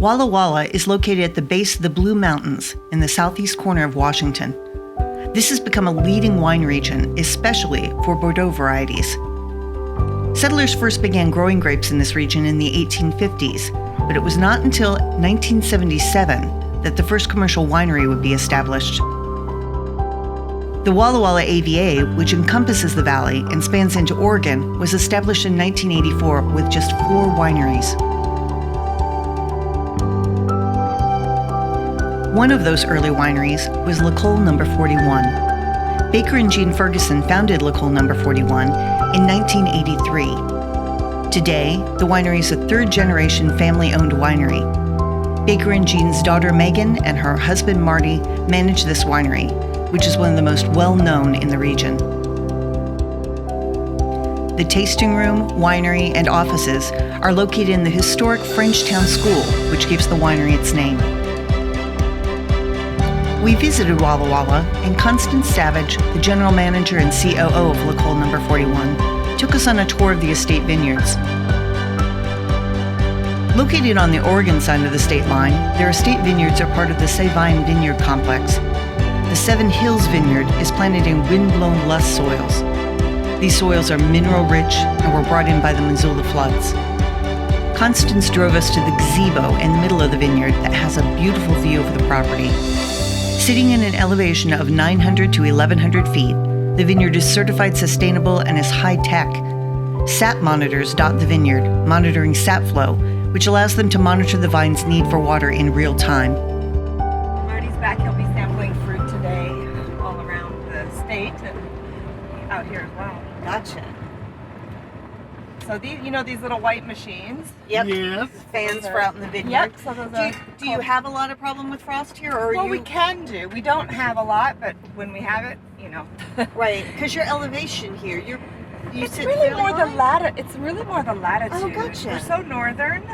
Walla Walla is located at the base of the Blue Mountains in the southeast corner of Washington. This has become a leading wine region, especially for Bordeaux varieties. Settlers first began growing grapes in this region in the 1850s, but it was not until 1977 that the first commercial winery would be established. The Walla Walla AVA, which encompasses the valley and spans into Oregon, was established in 1984 with just 4 wineries. One of those early wineries was L'Ecole No. 41. Baker and Jean Ferguson founded L'Ecole No. 41 in 1983. Today, the winery is a third-generation family-owned winery. Baker and Jean's daughter Megan and her husband Marty manage this winery, which is one of the most well-known in the region. The tasting room, winery, and offices are located in the historic Frenchtown School, which gives the winery its name. We visited Walla Walla, and Constance Savage, the general manager and COO of L'Ecole No. 41, took us on a tour of the estate vineyards. Located on the Oregon side of the state line, their estate vineyards are part of the Savine Vineyard Complex. The Seven Hills Vineyard is planted in wind-blown loess soils. These soils are mineral-rich and were brought in by the Missoula floods. Constance drove us to the gazebo in the middle of the vineyard that has a beautiful view of the property. Sitting in an elevation of 900 to 1,100 feet, the vineyard is certified sustainable and is high-tech. SAP monitors dot the vineyard, monitoring sap flow, which allows them to monitor the vine's need for water in real time. Marty's back. He'll be sampling fruit today all around the state and out here as well. Gotcha. So these, these little white machines. Yep. Yes. Fans for out in the vineyard. Yep. So those Do you have a lot of problem with frost here, or we can do. We don't have a lot, but when we have it, Right, because your elevation here, you it's sit really fairly more the high? It's really more the latitude. Oh, gotcha. We're so northern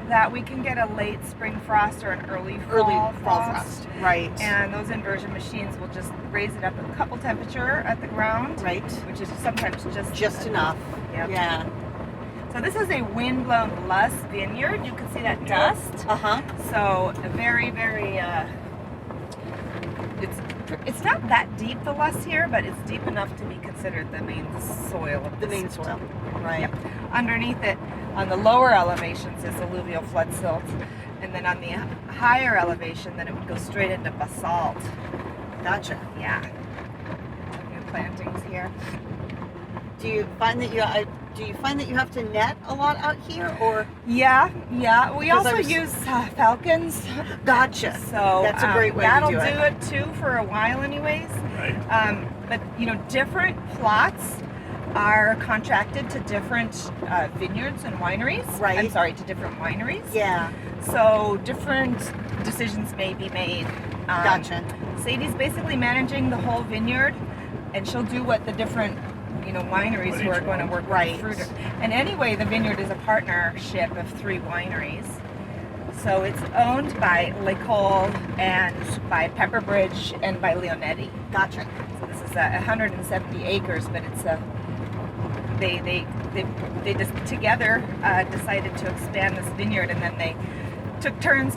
that we can get a late spring frost or an early fall frost. Right. And those inversion machines will just raise it up a couple temperature at the ground. Right. Which is sometimes just enough. Yep. Yeah. So this is a wind-blown loess vineyard. You can see that dust. So a very, very, it's not that deep, the loess here, but it's deep enough to be considered the main soil of The main soil. Right. Yep. Underneath it, on the lower elevations, is alluvial flood silt. And then on the higher elevation, then it would go straight into basalt. Gotcha. Yeah. New plantings here. Do you find that you have to net a lot out here, or? Yeah. We also I was- use falcons. Gotcha. So that's a great way that'll to do do it too for a while, anyways. Right. But different plots are contracted to different vineyards and wineries. Right. I'm sorry, to different wineries. Yeah. So different decisions may be made. Gotcha. Sadie's basically managing the whole vineyard, and she'll do what the different wineries who are going to work with the fruit. And anyway, the vineyard is a partnership of 3 wineries. So it's owned by L'Ecole and by Pepperbridge and by Leonetti. Gotcha. So this is 170 acres, but it's they just together decided to expand this vineyard, and then they took turns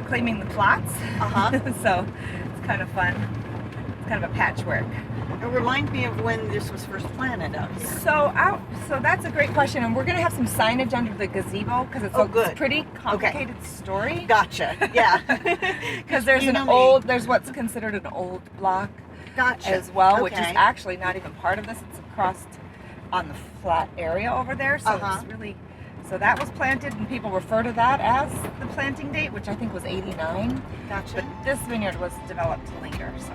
claiming the plots. So it's kind of fun. It's kind of a patchwork. It reminds me of when this was first planted out here. So that's a great question, and we're going to have some signage under the gazebo because it's a pretty complicated story. Gotcha. Yeah. Because there's there's what's considered an old block. Gotcha. As well, which is actually not even part of this. It's across on the flat area over there. So it's really, so that was planted, and people refer to that as the planting date, which I think was 89. Gotcha. But this vineyard was developed later, so.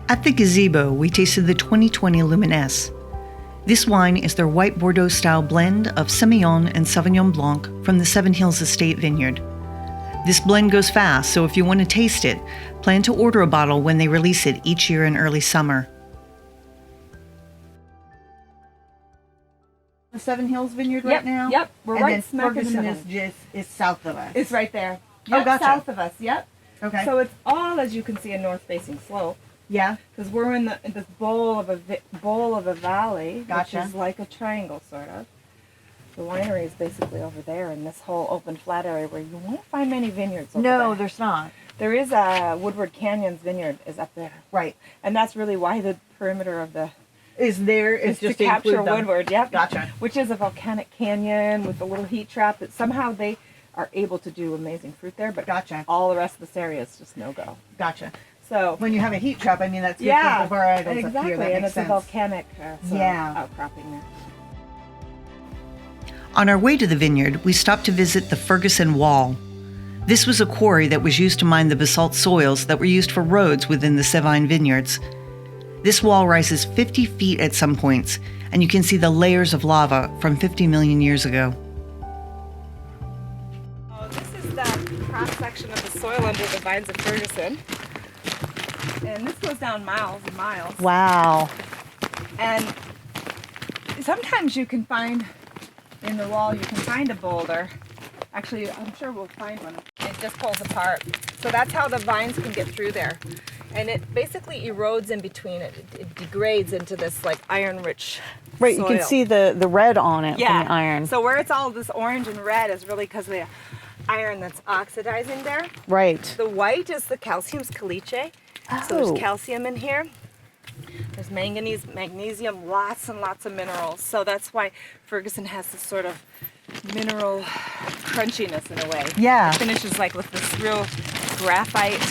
At the gazebo, we tasted the 2020 Luminesse. This wine is their white Bordeaux-style blend of Semillon and Sauvignon Blanc from the Seven Hills Estate Vineyard. This blend goes fast, so if you want to taste it, plan to order a bottle when they release it each year in early summer. the Seven Hills Vineyard right now? Yep. We're and right then smack in the Ferguson middle. is south of us. It's right there. Oh, Yep, gotcha. south of us. Yep. Okay. So it's all, as you can see, a north-facing slope. Yeah. Because we're in this bowl of a valley, Gotcha. which is like a triangle, sort of. The winery is basically over there in this whole open flat area where you won't find many vineyards over No, there. there's not. There is a Woodward Canyon's vineyard is up there. Right. And that's really why the perimeter of the Is is just to capture include them. Woodward. Yep. Gotcha. Which is a volcanic canyon with a little heat trap that somehow they are able to do amazing fruit there, but Gotcha. all the rest of this area is just no-go. Gotcha. So When you have a heat trap, I mean, that's good yeah, for the varietals exactly, up here. That and makes it's sense. a volcanic outcropping there. On our way to the vineyard, we stopped to visit the Ferguson Wall. This was a quarry that was used to mine the basalt soils that were used for roads within the Sevine vineyards. This wall rises 50 feet at some points, and you can see the layers of lava from 50 million years ago. Oh, this is the cross-section of the soil under the vines of Ferguson. And this goes down miles and miles. Wow. And sometimes you can find in the wall, you can find a boulder. Actually, I'm sure we'll find one. It just pulls apart. So that's how the vines can get through there. And it basically erodes in between it. It degrades into this like iron-rich Right, soil. you can see the red on it Yeah. from the iron. So where it's all this orange and red is really because of the iron that's oxidizing there. Right. The white is the calcium's caliche. So Oh. there's calcium in here. There's manganese, magnesium, lots and lots of minerals. So that's why Ferguson has this sort of mineral crunchiness in a way. Yeah. It finishes like with this real graphite,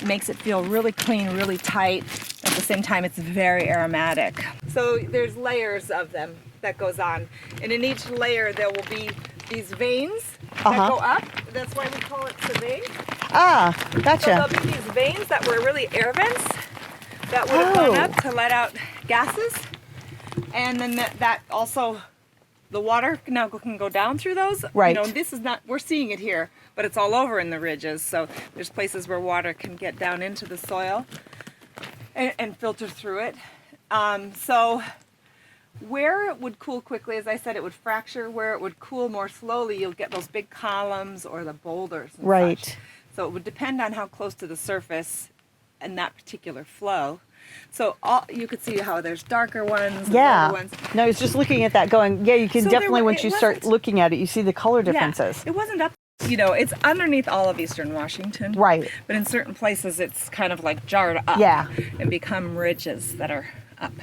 makes it feel really clean, really tight. At the same time, it's very aromatic. So there's layers of them that goes on. And in each layer, there will be these veins that go up. That's why we call it vein. Ah, So gotcha. there'll be these veins that were really air vents that would have gone up to let out gases. And then that also, the water now can go down through those. Right. You know, this is not, we're seeing it here, but it's all over in the ridges. So there's places where water can get down into the soil and filter through it. So where it would cool quickly, as I said, it would fracture. Where it would cool more slowly, you'll get those big columns or the boulders and Right. such. So it would depend on how close to the surface and that particular flow. So you could see how there's darker ones, and Yeah. lighter ones. No, I was just looking at that going, yeah, you can So there definitely, wa- once it you start wasn't- looking at it, you see the color differences. Yeah, it wasn't up, you know, it's underneath all of eastern Washington. Right. But in certain places it's kind of like jarred up Yeah. and become ridges that are up.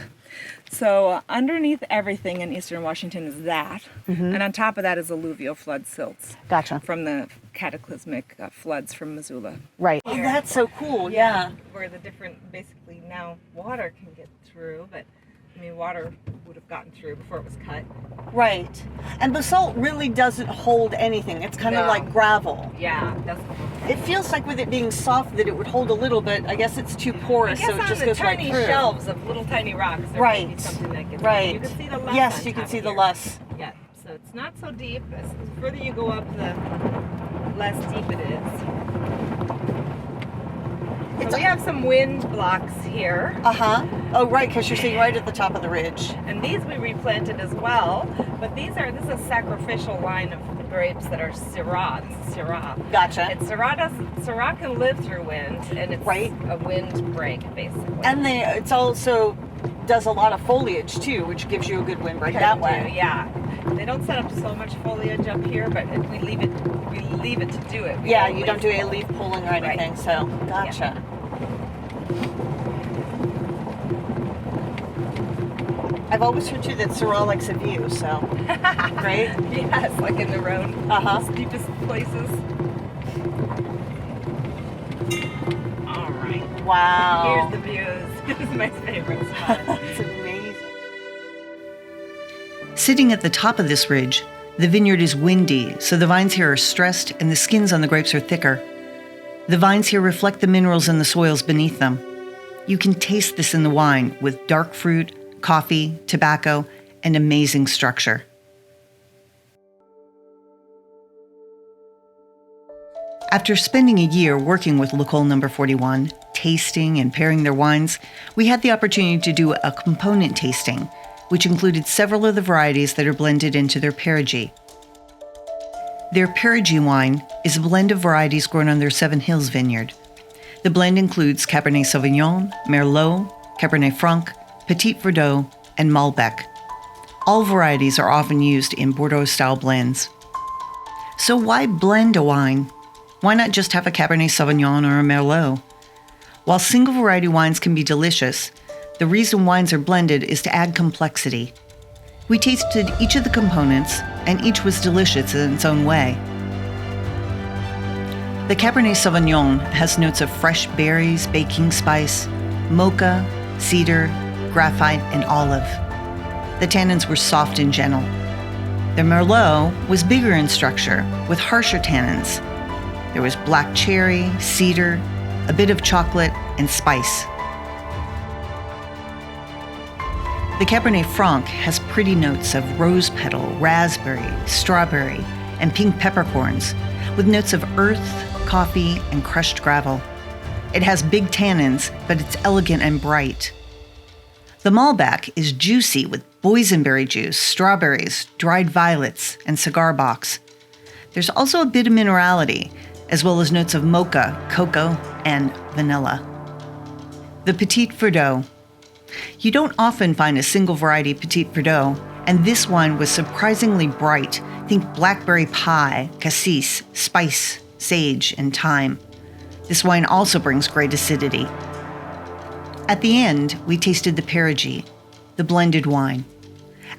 So underneath everything in eastern Washington is that. And on top of that is alluvial flood silts Gotcha. from the cataclysmic floods from Missoula. Right. Oh, that's so cool. Yeah. Where the different, basically now water can get through, but I mean water would have gotten through before it was cut. Right. And basalt really doesn't hold anything. It's kind of No. like gravel. Yeah, that's It feels like with it being soft that it would hold a little bit. I guess it's too I porous, guess so it on just the goes right tiny through. shelves of little tiny rocks, there may be Right. something that gets Right. You can see the less Yes, on you can top see the here. less. Yeah, so it's not so deep. As the further you go up, the less deep it is. So we have some wind blocks here, Oh, right, because you're sitting right at the top of the ridge. and these we replanted as well. But this is a sacrificial line of grapes that are Syrah. This is Syrah. Gotcha. And Syrah can live through wind, and it's Right. a wind break basically. And it's also does a lot of foliage too, which gives you a good windbreak Can that do, way. yeah. They don't set up so much foliage up here, but if we leave it to do it. We Yeah, you don't do leaf a pull. leaf pulling or Right. anything, so gotcha. I've always heard too that Syrah likes a view, so right? Yes, like in the road, steepest places. All right. Wow. Here's the views. This is my favorite spot. It's amazing. Sitting at the top of this ridge, the vineyard is windy, so the vines here are stressed and the skins on the grapes are thicker. The vines here reflect the minerals in the soils beneath them. You can taste this in the wine with dark fruit, coffee, tobacco, and amazing structure. After spending a year working with L'Ecole No. 41, tasting and pairing their wines, we had the opportunity to do a component tasting, which included several of the varieties that are blended into their Perigee. Their Perigee wine is a blend of varieties grown on their Seven Hills vineyard. The blend includes Cabernet Sauvignon, Merlot, Cabernet Franc, Petit Verdot, and Malbec. All varieties are often used in Bordeaux-style blends. So why blend a wine? Why not just have a Cabernet Sauvignon or a Merlot? While single variety wines can be delicious, the reason wines are blended is to add complexity. We tasted each of the components, and each was delicious in its own way. The Cabernet Sauvignon has notes of fresh berries, baking spice, mocha, cedar, graphite, and olive. The tannins were soft and gentle. The Merlot was bigger in structure, with harsher tannins. There was black cherry, cedar, a bit of chocolate, and spice. The Cabernet Franc has pretty notes of rose petal, raspberry, strawberry, and pink peppercorns, with notes of earth, coffee, and crushed gravel. It has big tannins, but it's elegant and bright. The Malbec is juicy with boysenberry juice, strawberries, dried violets, and cigar box. There's also a bit of minerality, as well as notes of mocha, cocoa, and vanilla. The Petit Verdot. You don't often find a single variety Petit Verdot, and this wine was surprisingly bright. Think blackberry pie, cassis, spice, sage, and thyme. This wine also brings great acidity. At the end, we tasted the Perigee, the blended wine.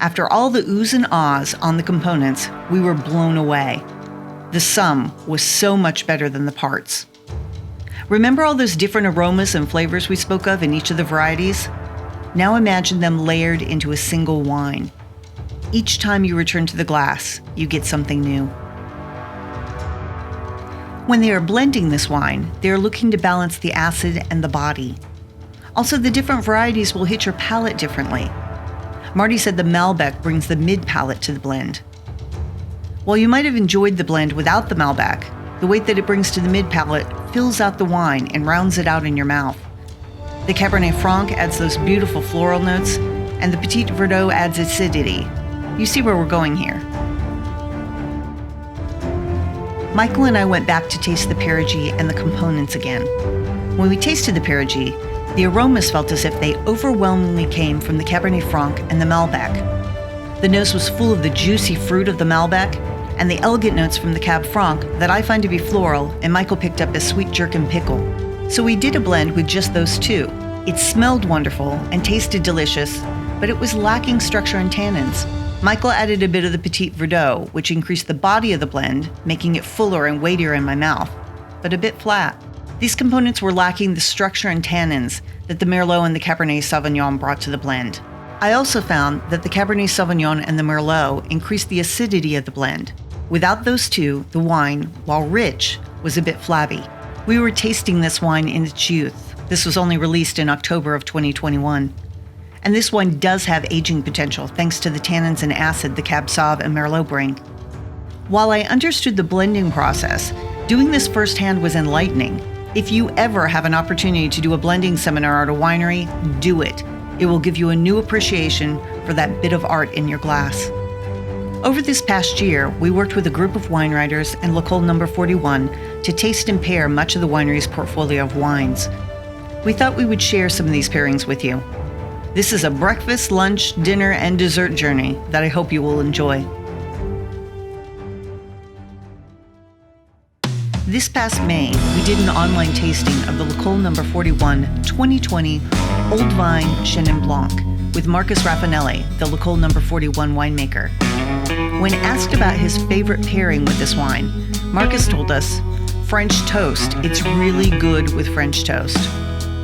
After all the oohs and ahs on the components, we were blown away. The sum was so much better than the parts. Remember all those different aromas and flavors we spoke of in each of the varieties? Now imagine them layered into a single wine. Each time you return to the glass, you get something new. When they are blending this wine, they are looking to balance the acid and the body. Also, the different varieties will hit your palate differently. Marty said the Malbec brings the mid-palate to the blend. While you might have enjoyed the blend without the Malbec, the weight that it brings to the mid-palate fills out the wine and rounds it out in your mouth. The Cabernet Franc adds those beautiful floral notes, and the Petit Verdot adds acidity. You see where we're going here. Michael and I went back to taste the Perigee and the components again. When we tasted the Perigee, the aromas felt as if they overwhelmingly came from the Cabernet Franc and the Malbec. The nose was full of the juicy fruit of the Malbec and the elegant notes from the Cab Franc that I find to be floral, and Michael picked up as sweet jerkin pickle. So we did a blend with just those two. It smelled wonderful and tasted delicious, but it was lacking structure and tannins. Michael added a bit of the Petit Verdot, which increased the body of the blend, making it fuller and weightier in my mouth, but a bit flat. These components were lacking the structure and tannins that the Merlot and the Cabernet Sauvignon brought to the blend. I also found that the Cabernet Sauvignon and the Merlot increased the acidity of the blend. Without those two, the wine, while rich, was a bit flabby. We were tasting this wine in its youth. This was only released in October of 2021. And this wine does have aging potential thanks to the tannins and acid the Cab Sauv and Merlot bring. While I understood the blending process, doing this firsthand was enlightening. If you ever have an opportunity to do a blending seminar at a winery, do it. It will give you a new appreciation for that bit of art in your glass. Over this past year, we worked with a group of wine writers and L'École No. 41 to taste and pair much of the winery's portfolio of wines. We thought we would share some of these pairings with you. This is a breakfast, lunch, dinner, and dessert journey that I hope you will enjoy. This past May, we did an online tasting of the L'École No. 41 2020 Old Vine Chenin Blanc with Marcus Raffanelli, the L'École No. 41 winemaker. When asked about his favorite pairing with this wine, Marcus told us, French toast. It's really good with French toast.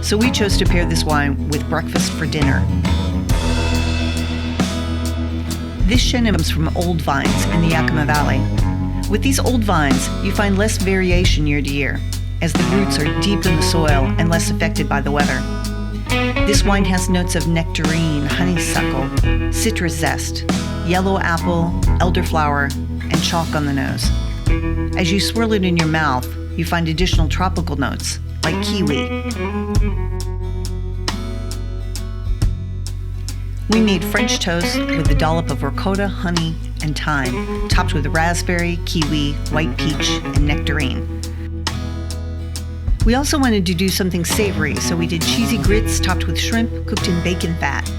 So we chose to pair this wine with breakfast for dinner. This Chenin comes from old vines in the Yakima Valley. With these old vines, you find less variation year to year, as the roots are deep in the soil and less affected by the weather. This wine has notes of nectarine, honeysuckle, citrus zest, yellow apple, elderflower, and chalk on the nose. As you swirl it in your mouth, you find additional tropical notes, like kiwi. We made French toast with a dollop of ricotta, honey, and thyme, topped with raspberry, kiwi, white peach, and nectarine. We also wanted to do something savory, so we did cheesy grits topped with shrimp cooked in bacon fat.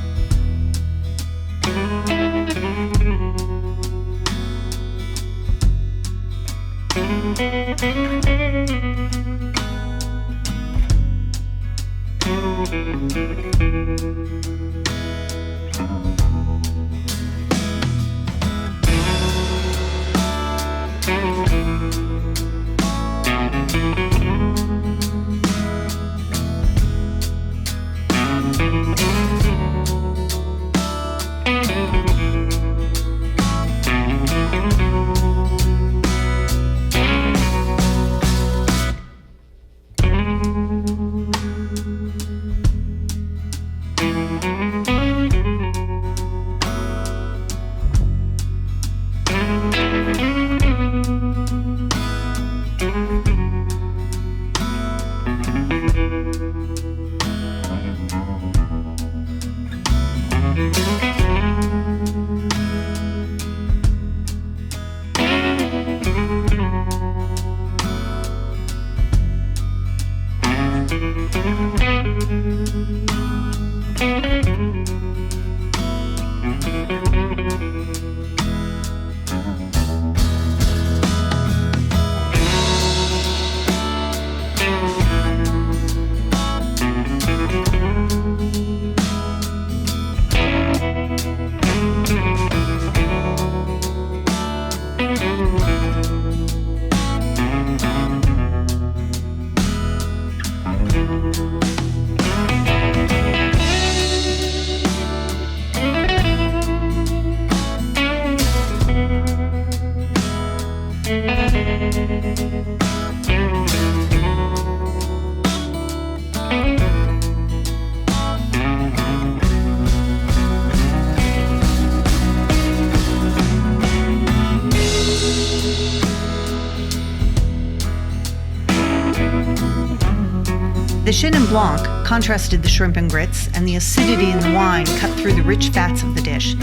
The Chenin Blanc contrasted the shrimp and grits, and the acidity in the wine cut through the rich fats of the dish,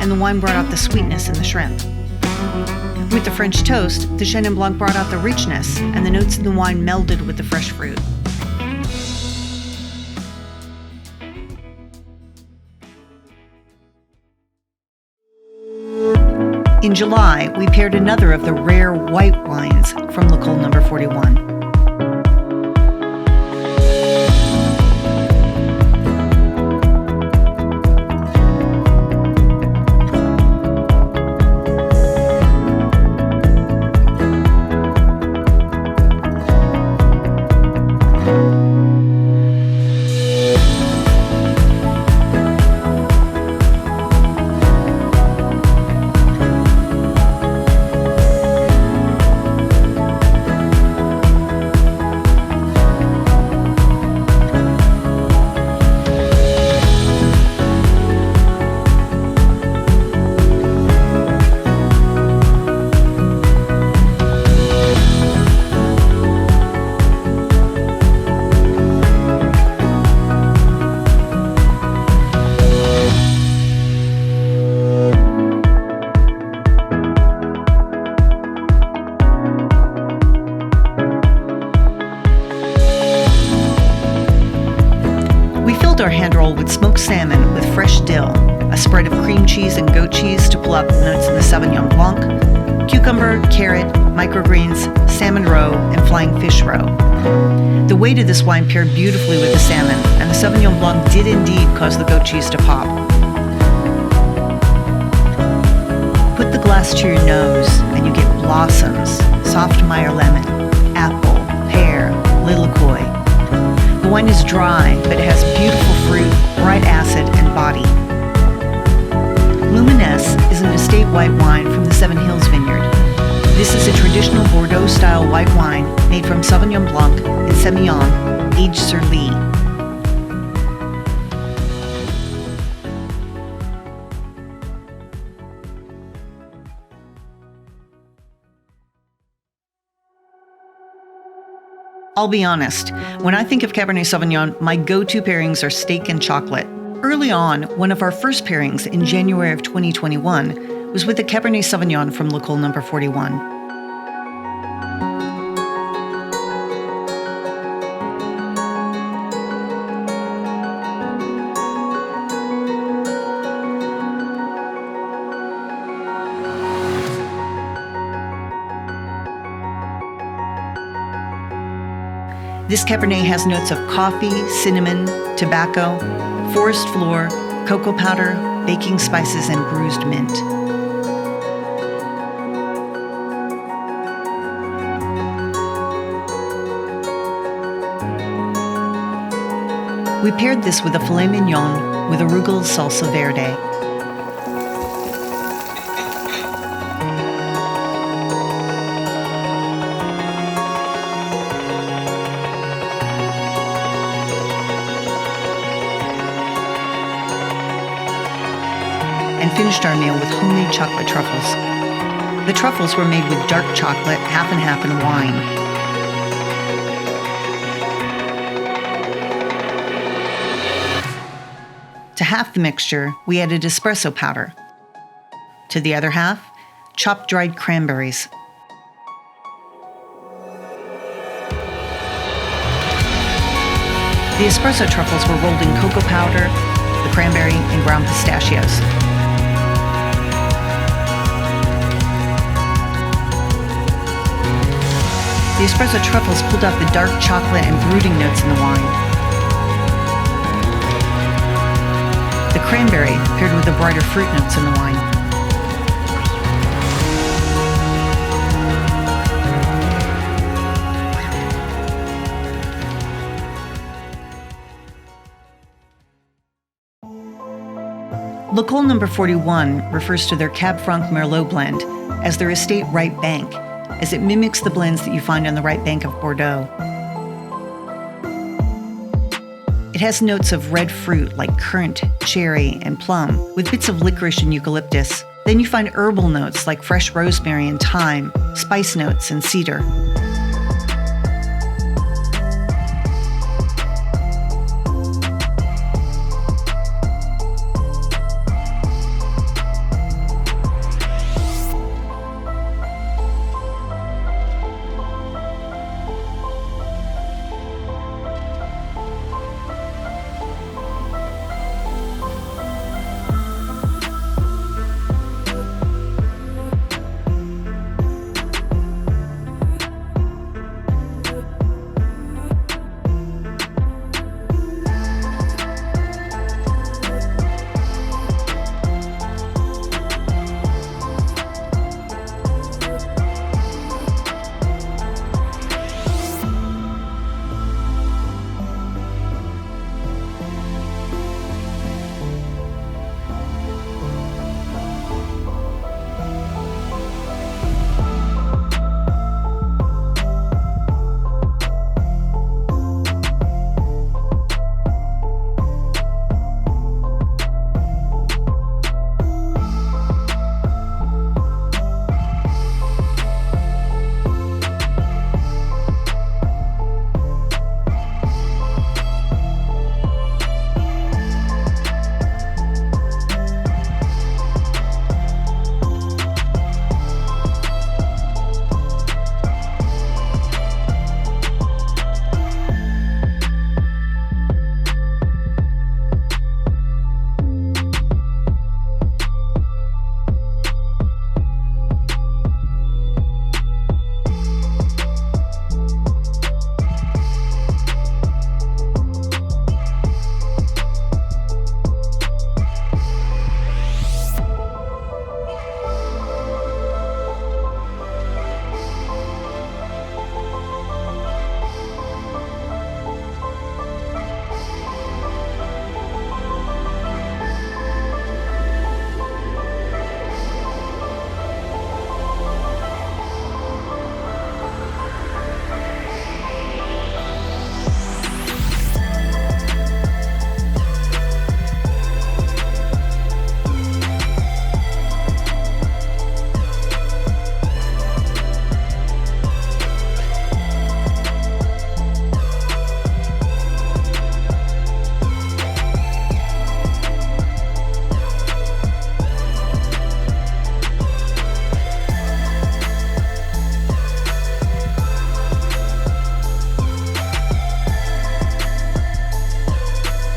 and the wine brought out the sweetness in the shrimp. With the French toast, the Chenin Blanc brought out the richness, and the notes in the wine melded with the fresh fruit. In July, we paired another of the rare white wines from Le Col No. 41. Our hand roll with smoked salmon with fresh dill, a spread of cream cheese and goat cheese to pull out the notes in the Sauvignon Blanc, cucumber, carrot, microgreens, salmon roe, and flying fish roe. The weight of this wine paired beautifully with the salmon, and the Sauvignon Blanc did indeed cause the goat cheese to pop. Put the glass to your nose, and you get blossoms, soft Meyer lemon, apple, pear, lilikoi. The wine is dry, but it has beautiful fruit, bright acid, and body. Luminesse is an estate white wine from the Seven Hills Vineyard. This is a traditional Bordeaux-style white wine made from Sauvignon Blanc and Semillon, aged sur lie. I'll be honest, when I think of Cabernet Sauvignon, my go-to pairings are steak and chocolate. Early on, one of our first pairings in January of 2021 was with the Cabernet Sauvignon from Le Col No. 41. This Cabernet has notes of coffee, cinnamon, tobacco, forest floor, cocoa powder, baking spices, and bruised mint. We paired this with a filet mignon with arugula salsa verde. And finished our meal with homemade chocolate truffles. The truffles were made with dark chocolate, half and half, and wine. To half the mixture, we added espresso powder. To the other half, chopped dried cranberries. The espresso truffles were rolled in cocoa powder, the cranberry, and ground pistachios. The espresso truffles pulled out the dark chocolate and brooding notes in the wine. The cranberry paired with the brighter fruit notes in the wine. Le Col No. 41 refers to their Cab Franc Merlot blend as their estate right bank, as it mimics the blends that you find on the right bank of Bordeaux. It has notes of red fruit like currant, cherry, and plum, with bits of licorice and eucalyptus. Then you find herbal notes like fresh rosemary and thyme, spice notes, and cedar.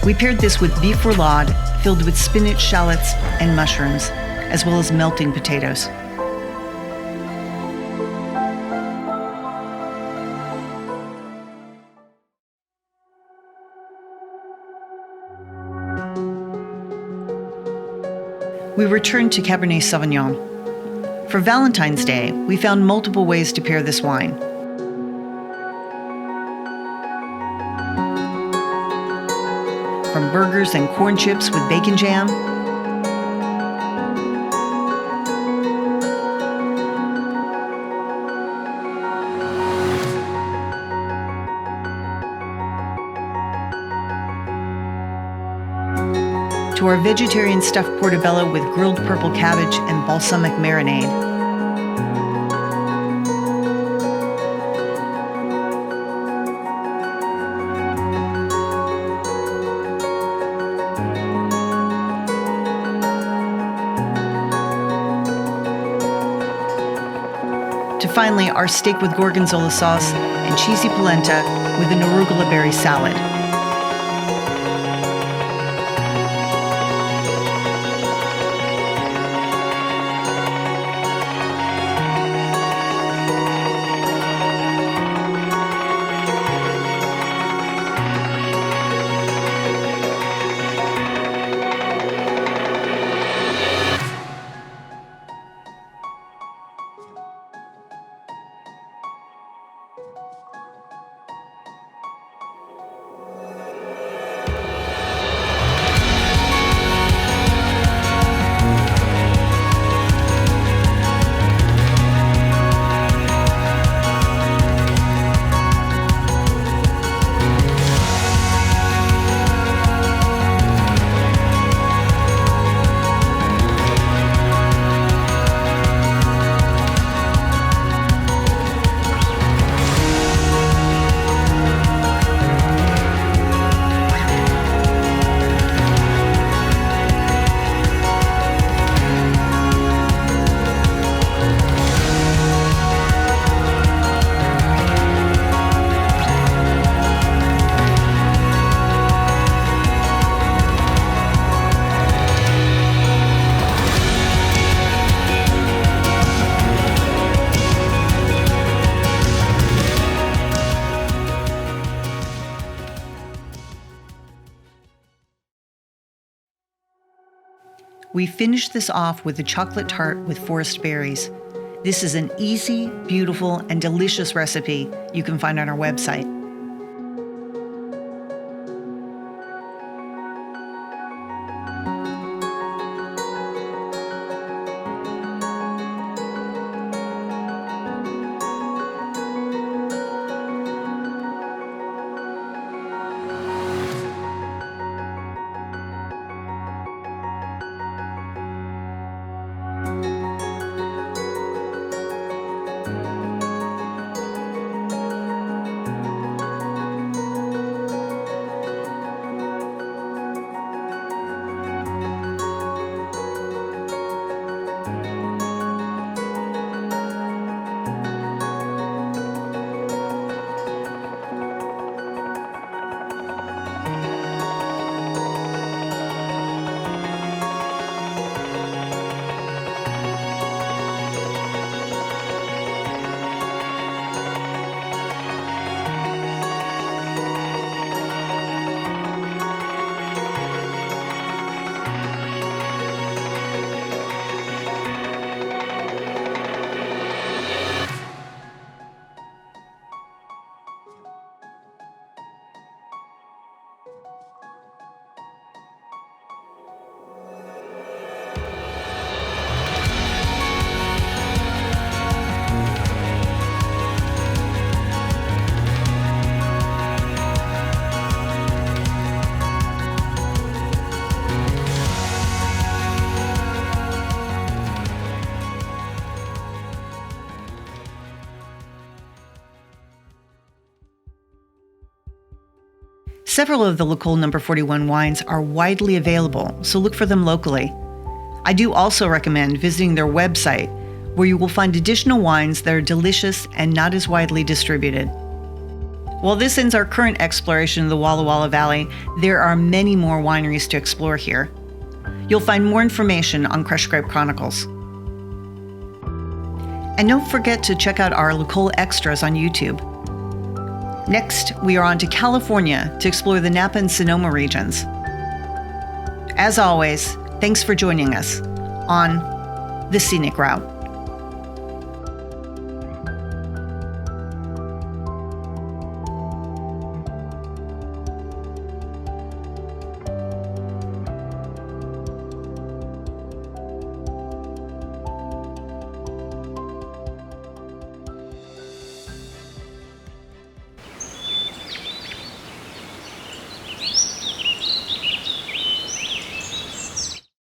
We paired this with beef roulade filled with spinach, shallots, and mushrooms, as well as melting potatoes. We returned to Cabernet Sauvignon. For Valentine's Day, we found multiple ways to pair this wine. From burgers and corn chips with bacon jam, to our vegetarian stuffed portobello with grilled purple cabbage and balsamic marinade. To finally, our steak with gorgonzola sauce and cheesy polenta with an arugula berry salad. We finished this off with a chocolate tart with forest berries. This is an easy, beautiful, and delicious recipe you can find on our website. Several of the L'Ecole No. 41 wines are widely available, so look for them locally. I do also recommend visiting their website, where you will find additional wines that are delicious and not as widely distributed. While this ends our current exploration of the Walla Walla Valley, there are many more wineries to explore here. You'll find more information on Grape Chronicles. And don't forget to check out our Lucola Extras on YouTube. Next, we are on to California to explore the Napa and Sonoma regions. As always, thanks for joining us on The Scenic Route.